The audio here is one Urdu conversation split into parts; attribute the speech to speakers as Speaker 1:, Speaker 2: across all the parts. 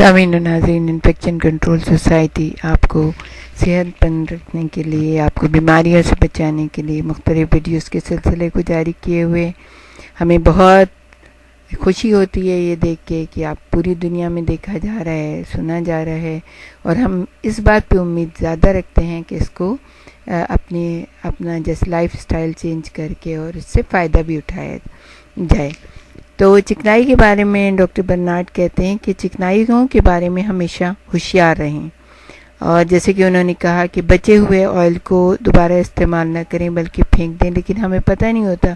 Speaker 1: سامعین و ناظرین، انفیکشن کنٹرول سوسائٹی آپ کو صحت مند رکھنے کے لیے، آپ کو بیماریوں سے بچانے کے لیے مختلف ویڈیوز کے سلسلے کو جاری کیے ہوئے ہمیں بہت خوشی ہوتی ہے یہ دیکھ کے کہ آپ پوری دنیا میں دیکھا جا رہا ہے، سنا جا رہا ہے، اور ہم اس بات پہ امید زیادہ رکھتے ہیں کہ اس کو اپنا جیسے لائف سٹائل چینج کر کے اور اس سے فائدہ بھی اٹھایا جائے۔ تو چکنائی کے بارے میں ڈاکٹر برنارڈ کہتے ہیں کہ چکنائیوں کے بارے میں ہمیشہ ہوشیار رہیں، اور جیسے کہ انہوں نے کہا کہ بچے ہوئے آئل کو دوبارہ استعمال نہ کریں بلکہ پھینک دیں، لیکن ہمیں پتہ نہیں ہوتا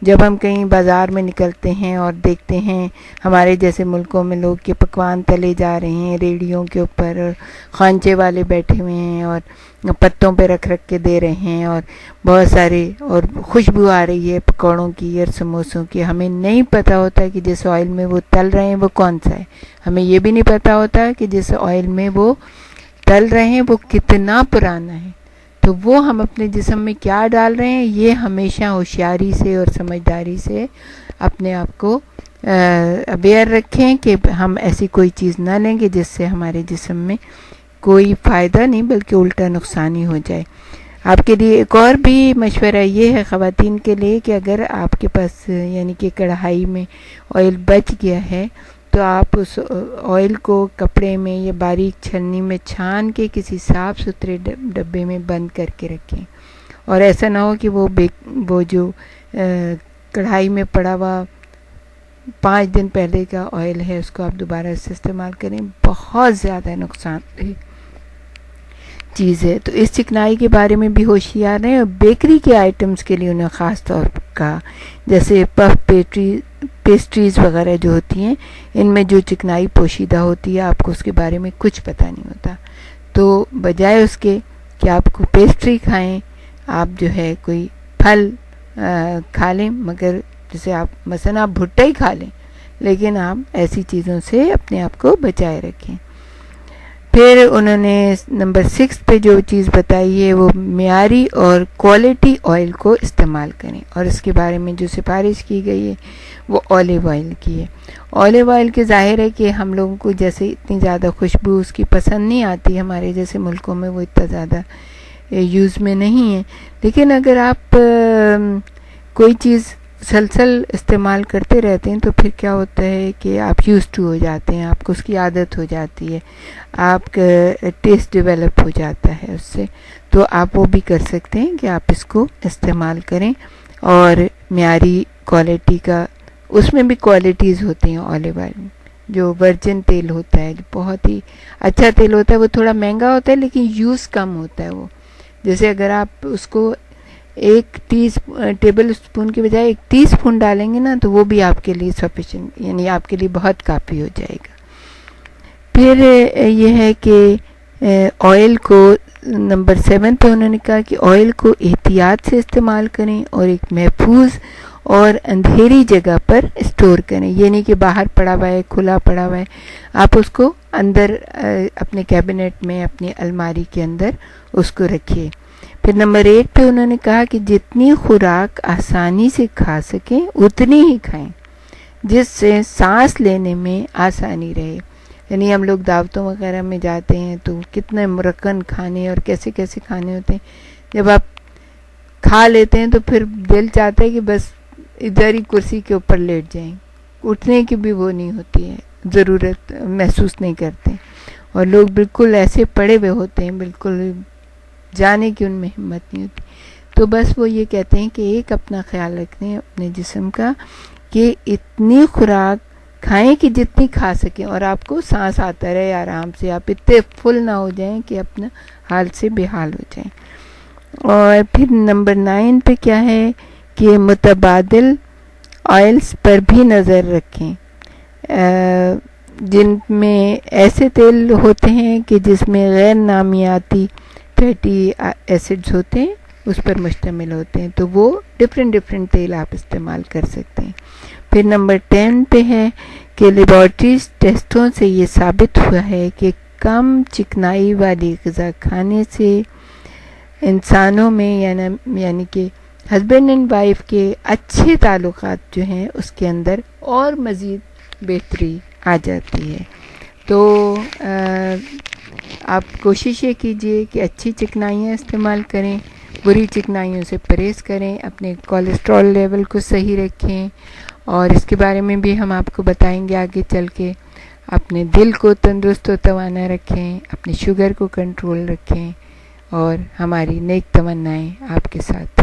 Speaker 1: جب ہم کہیں بازار میں نکلتے ہیں اور دیکھتے ہیں ہمارے جیسے ملکوں میں لوگ کے پکوان تلے جا رہے ہیں ریڑھیوں کے اوپر، خانچے والے بیٹھے ہوئے ہیں اور پتوں پہ رکھ کے دے رہے ہیں، اور بہت سارے اور خوشبو آ رہی ہے پکوڑوں کی اور سموسوں کی، ہمیں نہیں پتہ ہوتا کہ جس آئل میں وہ تل رہے ہیں وہ کون سا ہے، ہمیں یہ بھی نہیں پتہ ہوتا کہ جس آئل میں وہ تل رہے ہیں وہ کتنا پرانا ہے، تو وہ ہم اپنے جسم میں کیا ڈال رہے ہیں یہ ہمیشہ ہوشیاری سے اور سمجھداری سے اپنے آپ کو اویئر رکھیں کہ ہم ایسی کوئی چیز نہ لیں گے جس سے ہمارے جسم میں کوئی فائدہ نہیں بلکہ الٹا نقصان ہی ہو جائے۔ آپ کے لیے ایک اور بھی مشورہ یہ ہے خواتین کے لیے کہ اگر آپ کے پاس یعنی کہ کڑھائی میں آئل بچ گیا ہے تو آپ اس آئل کو کپڑے میں یا باریک چھلنی میں چھان کے کسی صاف ستھرے ڈبے میں بند کر کے رکھیں، اور ایسا نہ ہو کہ وہ جو کڑھائی میں پڑا ہوا 5 دن پہلے کا آئل ہے اس کو آپ دوبارہ سے استعمال کریں، بہت زیادہ نقصان دہ چیز ہے۔ تو اس چکنائی کے بارے میں بھی ہوشیار رہیں، اور بیکری کے آئٹمز کے لیے انہیں خاص طور پر کہا، جیسے پف پیسٹریز وغیرہ جو ہوتی ہیں ان میں جو چکنائی پوشیدہ ہوتی ہے آپ کو اس کے بارے میں کچھ پتہ نہیں ہوتا، تو بجائے اس کے کہ آپ کو پیسٹری کھائیں آپ جو ہے کوئی پھل کھا لیں، مگر جیسے آپ مثلا آپ بھٹا ہی کھا لیں، لیکن آپ ایسی چیزوں سے اپنے آپ کو بچائے رکھیں۔ پھر انہوں نے نمبر 6 پہ جو چیز بتائی ہے وہ معیاری اور کوالٹی آئل کو استعمال کریں، اور اس کے بارے میں جو سفارش کی گئی ہے وہ اولیو آئل کی ہے۔ اولیو آئل کے ظاہر ہے کہ ہم لوگوں کو جیسے اتنی زیادہ خوشبو اس کی پسند نہیں آتی، ہمارے جیسے ملکوں میں وہ اتنا زیادہ یوز میں نہیں ہے، لیکن اگر آپ کوئی چیز مسلسل استعمال کرتے رہتے ہیں تو پھر کیا ہوتا ہے کہ آپ یوز ٹو ہو جاتے ہیں، آپ کو اس کی عادت ہو جاتی ہے، آپ کا ٹیسٹ ڈیولپ ہو جاتا ہے اس سے، تو آپ وہ بھی کر سکتے ہیں کہ آپ اس کو استعمال کریں، اور معیاری کوالٹی کا اس میں بھی کوالٹیز ہوتی ہیں اولیو آئل میں۔ جو ورجن تیل ہوتا ہے جو بہت ہی اچھا تیل ہوتا ہے وہ تھوڑا مہنگا ہوتا ہے لیکن یوز کم ہوتا ہے، وہ جیسے اگر آپ اس کو 1 ٹیبل اسپون کی بجائے 1 ٹی اسپون ڈالیں گے نا تو وہ بھی آپ کے لیے سفیشینٹ، یعنی آپ کے لیے بہت کافی ہو جائے گا۔ پھر یہ ہے کہ آئل کو نمبر 7 پہ انہوں نے کہا کہ آئل کو احتیاط سے استعمال کریں اور ایک محفوظ اور اندھیری جگہ پر اسٹور کریں، یہ نہیں کہ باہر پڑا ہوا ہے کھلا پڑا ہوا ہے، آپ اس کو اندر اپنے کیبنٹ میں اپنی الماری کے اندر اس کو رکھیے۔ پھر نمبر 8 پہ انہوں نے کہا کہ جتنی خوراک آسانی سے کھا سکیں اتنی ہی کھائیں جس سے سانس لینے میں آسانی رہے، یعنی ہم لوگ دعوتوں وغیرہ میں جاتے ہیں تو کتنے مرکن کھانے اور کیسے کیسے کھانے ہوتے ہیں، جب آپ کھا لیتے ہیں تو پھر دل چاہتا ہے کہ بس ادھر ہی کرسی کے اوپر لیٹ جائیں، اٹھنے کی بھی وہ نہیں ہوتی ہے، ضرورت محسوس نہیں کرتے، اور لوگ بالکل ایسے پڑے ہوئے ہوتے ہیں بالکل جانے کی ان میں ہمت نہیں ہوتی۔ تو بس وہ یہ کہتے ہیں کہ ایک اپنا خیال رکھیں اپنے جسم کا کہ اتنی خوراک کھائیں کہ جتنی کھا سکیں اور آپ کو سانس آتا رہے آرام سے، آپ اتنے فل نہ ہو جائیں کہ اپنا حال سے بے حال ہو جائیں۔ اور پھر نمبر 9 پہ کیا ہے کہ متبادل آئلز پر بھی نظر رکھیں، جن میں ایسے تیل ہوتے ہیں کہ جس میں غیر نامیاتی فیٹی ایسڈز ہوتے ہیں اس پر مشتمل ہوتے ہیں، تو وہ ڈفرینٹ تیل آپ استعمال کر سکتے ہیں۔ پھر نمبر 10 پہ ہے کہ لیبارٹری ٹیسٹوں سے یہ ثابت ہوا ہے کہ کم چکنائی والی غذا کھانے سے انسانوں میں یعنی کہ ہسبینڈ اینڈ وائف کے اچھے تعلقات جو ہیں اس کے اندر اور مزید بہتری آ جاتی ہے، تو آپ کوشش یہ کیجئے کہ اچھی چکنائیاں استعمال کریں، بری چکنائیوں سے پرہیز کریں، اپنے کولیسٹرول لیول کو صحیح رکھیں، اور اس کے بارے میں بھی ہم آپ کو بتائیں گے آگے چل کے۔ اپنے دل کو تندرست و توانا رکھیں، اپنے شوگر کو کنٹرول رکھیں، اور ہماری نیک تمنائیں آپ کے ساتھ۔